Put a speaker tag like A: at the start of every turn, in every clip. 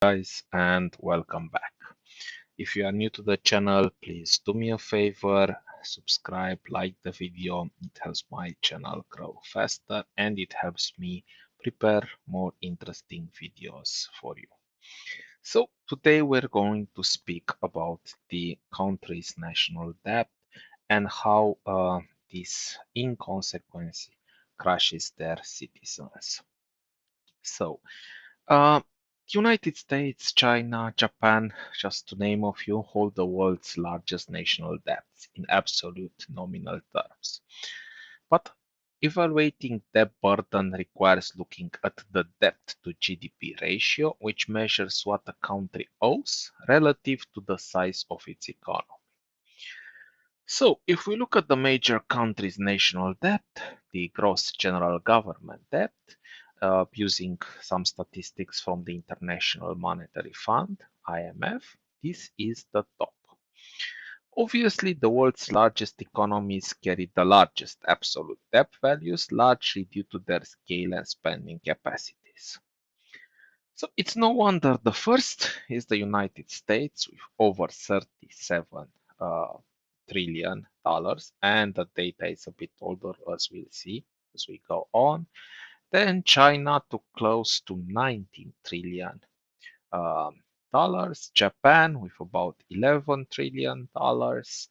A: Guys, and welcome back. If you are new to the channel, please do me a favor, subscribe, like the video. It helps my channel grow faster and it helps me prepare more interesting videos for you. So today we're going to speak about the country's national debt and how this inconsequence crushes their citizens. So Uh, United States, China, Japan, just to name a few, hold the world's largest national debts in absolute nominal terms. But evaluating debt burden requires looking at the debt to GDP ratio, which measures what a country owes relative to the size of its economy. So, if we look at the major countries' national debt, the gross general government debt, using some statistics from the International Monetary Fund, IMF, this is the top. Obviously, the world's largest economies carry the largest absolute debt values, largely due to their scale and spending capacities. So it's no wonder the first is the United States with over 37 trillion dollars, and the data is a bit older as we'll see as we go on. Then China took close to 19 trillion um, dollars, Japan with about 11 trillion dollars,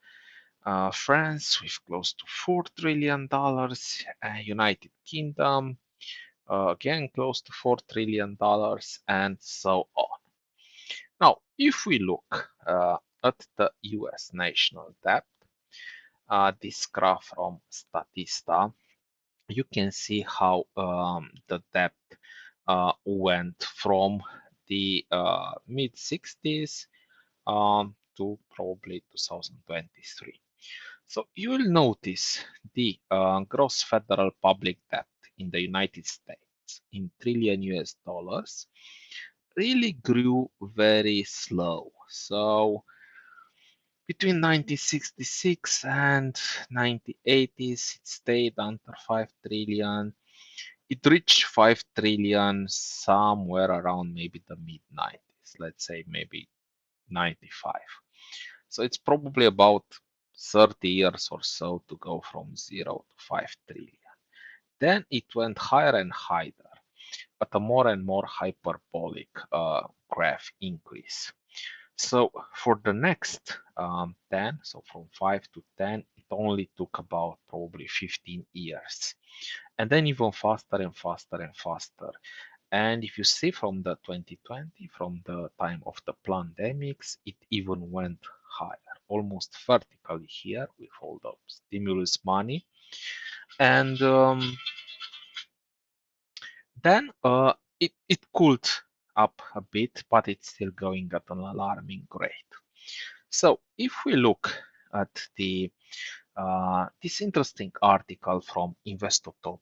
A: France with close to 4 trillion dollars, United Kingdom again close to 4 trillion dollars, and so on. Now, if we look at the US national debt, this graph from Statista, you can see how the debt went from the mid 60s to probably 2023. So you will notice the gross federal public debt in the United States in trillion US dollars really grew very slow. So between 1966 and 1980s, it stayed under 5 trillion. It reached 5 trillion somewhere around maybe the mid 90s, let's say maybe 95. So it's probably about 30 years or so to go from 0 to 5 trillion. Then it went higher and higher, but a more and more hyperbolic graph increase. So for the next 10, so from 5 to 10, it only took about probably 15 years. And then even faster and faster and faster. And if you see from the 2020, from the time of the pandemics, it even went higher, almost vertically here with all the stimulus money. And then it cooled up a bit, but it's still going at an alarming rate. So if we look at the this interesting article from Investopedia,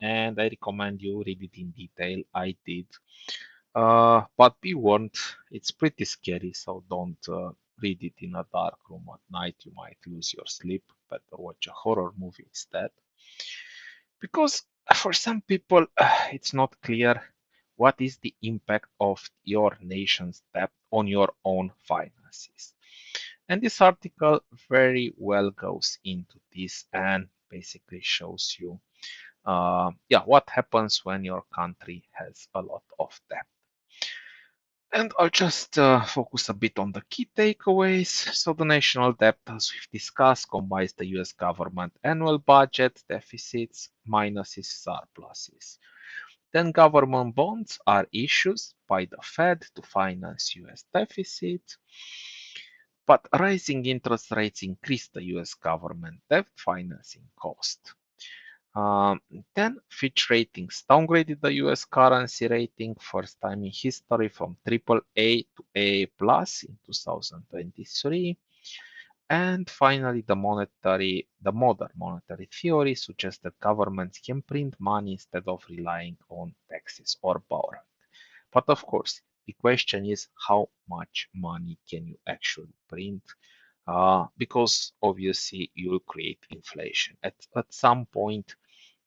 A: and I recommend you read it in detail. I did, but be warned, it's pretty scary, so don't read it in a dark room at night. You might lose your sleep. Better watch a horror movie instead. Because for some people, it's not clear what is the impact of your nation's debt on your own finances. And this article very well goes into this and basically shows you what happens when your country has a lot of debt. And I'll just focus a bit on the key takeaways. So the national debt, as we've discussed, combines the US government annual budget, deficits, minuses, surpluses. Then government bonds are issued by the Fed to finance US deficit. But rising interest rates increase the US government debt financing cost. Um, then Fitch Ratings downgraded the US currency rating first time in history from AAA to A plus in 2023. And finally, the modern monetary theory suggests that governments can print money instead of relying on taxes or borrowing. But of course, the question is how much money can you actually print? Because obviously you'll create inflation. At some point,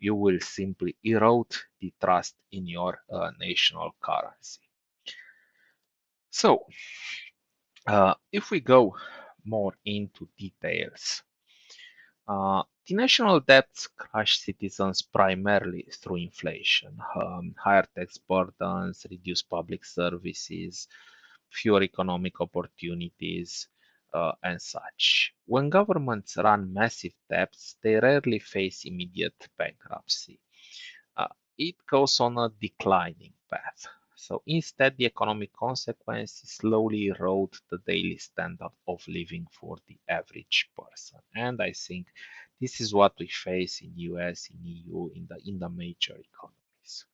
A: you will simply erode the trust in your national currency. So, if we go more into details, the national debts crush citizens primarily through inflation, higher tax burdens, reduced public services, fewer economic opportunities, and such. When governments run massive debts, they rarely face immediate bankruptcy. Uh, it goes on a declining path. So instead, the economic consequences slowly erode the daily standard of living for the average person. And I think this is what we face in US, in EU, in the major economies.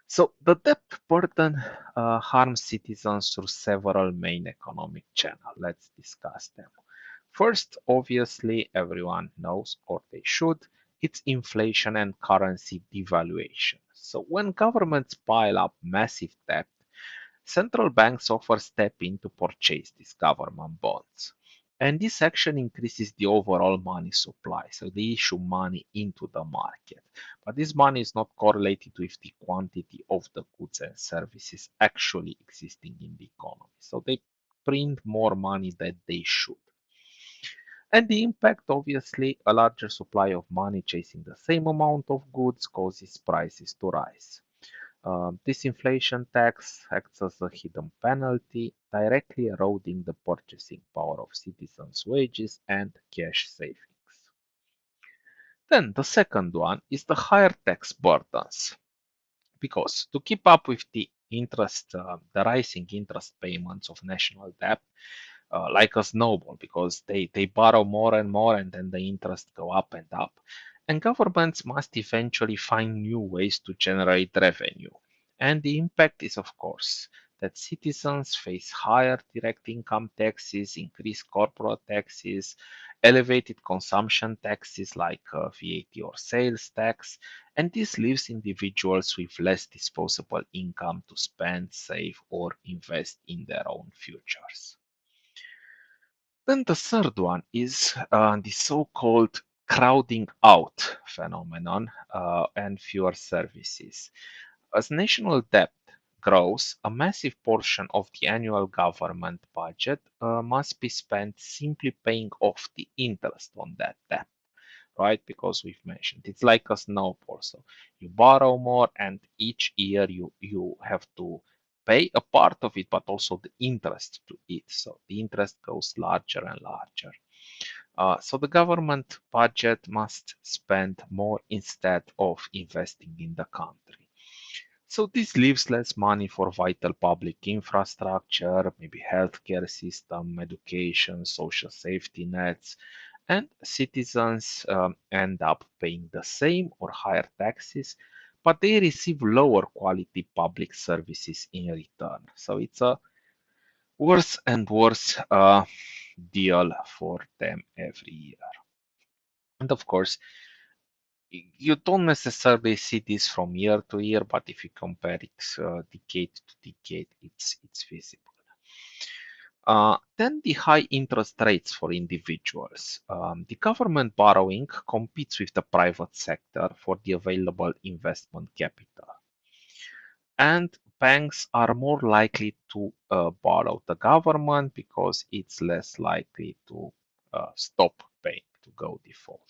A: So the debt burden harms citizens through several main economic channels. Let's discuss them. First, obviously, everyone knows, or they should, it's inflation and currency devaluation. So when governments pile up massive debt, central banks often step in to purchase these government bonds. And this action increases the overall money supply. So they issue money into the market. But this money is not correlated with the quantity of the goods and services actually existing in the economy. So they print more money than they should. And the impact, obviously, a larger supply of money chasing the same amount of goods causes prices to rise. This inflation tax acts as a hidden penalty, directly eroding the purchasing power of citizens' wages and cash savings. Then the second one is the higher tax burdens, because to keep up with the rising interest payments of national debt, like a snowball, because they borrow more and more and then the interest go up and up. And governments must eventually find new ways to generate revenue. And the impact is, of course, that citizens face higher direct income taxes, increased corporate taxes, elevated consumption taxes like VAT or sales tax, and this leaves individuals with less disposable income to spend, save, or invest in their own futures. Then the third one is the so-called crowding out phenomenon and fewer services. As national debt grows, a massive portion of the annual government budget must be spent simply paying off the interest on that debt, right? Because we've mentioned it's like a snowball. So you borrow more, and each year you have to pay a part of it, but also the interest to it. So the interest goes larger and larger. So the government budget must spend more instead of investing in the country. So this leaves less money for vital public infrastructure, maybe healthcare system, education, social safety nets, and citizens end up paying the same or higher taxes, but they receive lower quality public services in return. So it's a worse and worse deal for them every year. And of course, you don't necessarily see this from year to year, but if you compare it decade to decade, it's visible. Then the high interest rates for individuals. The government borrowing competes with the private sector for the available investment capital. And banks are more likely to borrow the government because it's less likely to stop paying, to go default.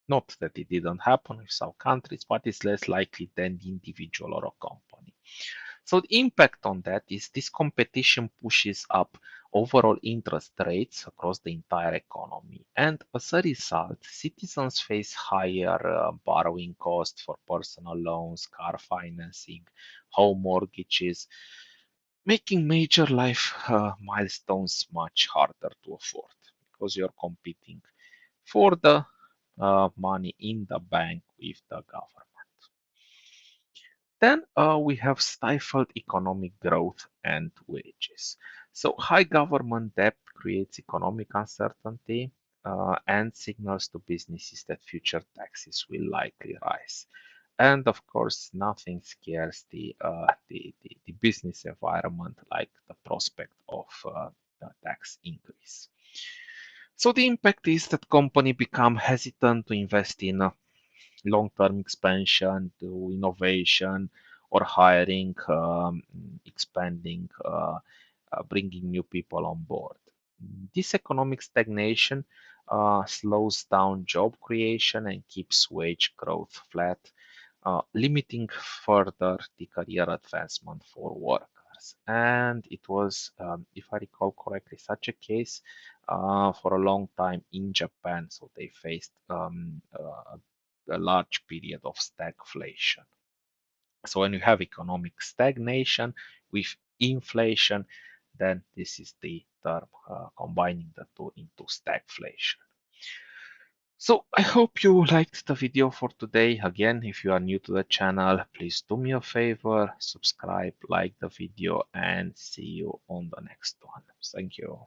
A: Not that it didn't happen with some countries, but it's less likely than the individual or a company. So the impact on that is this competition pushes up overall interest rates across the entire economy. And as a result, citizens face higher borrowing costs for personal loans, car financing, home mortgages, making major life milestones much harder to afford because you're competing for the money in the bank with the government. Then we have stifled economic growth and wages. So high government debt creates economic uncertainty and signals to businesses that future taxes will likely rise. And of course, nothing scares the business environment like the prospect of the tax increase. So the impact is that companies become hesitant to invest in long-term expansion to innovation or hiring, expanding, bringing new people on board. This economic stagnation slows down job creation and keeps wage growth flat, limiting further the career advancement for workers. And it was, if I recall correctly, such a case for a long time in Japan. So they faced a large period of stagflation. So when you have economic stagnation with inflation, then this is the term combining the two into stagflation. So I hope you liked the video for today. Again, if you are new to the channel, please do me a favor, subscribe, like the video, and see you on the next one. Thank you.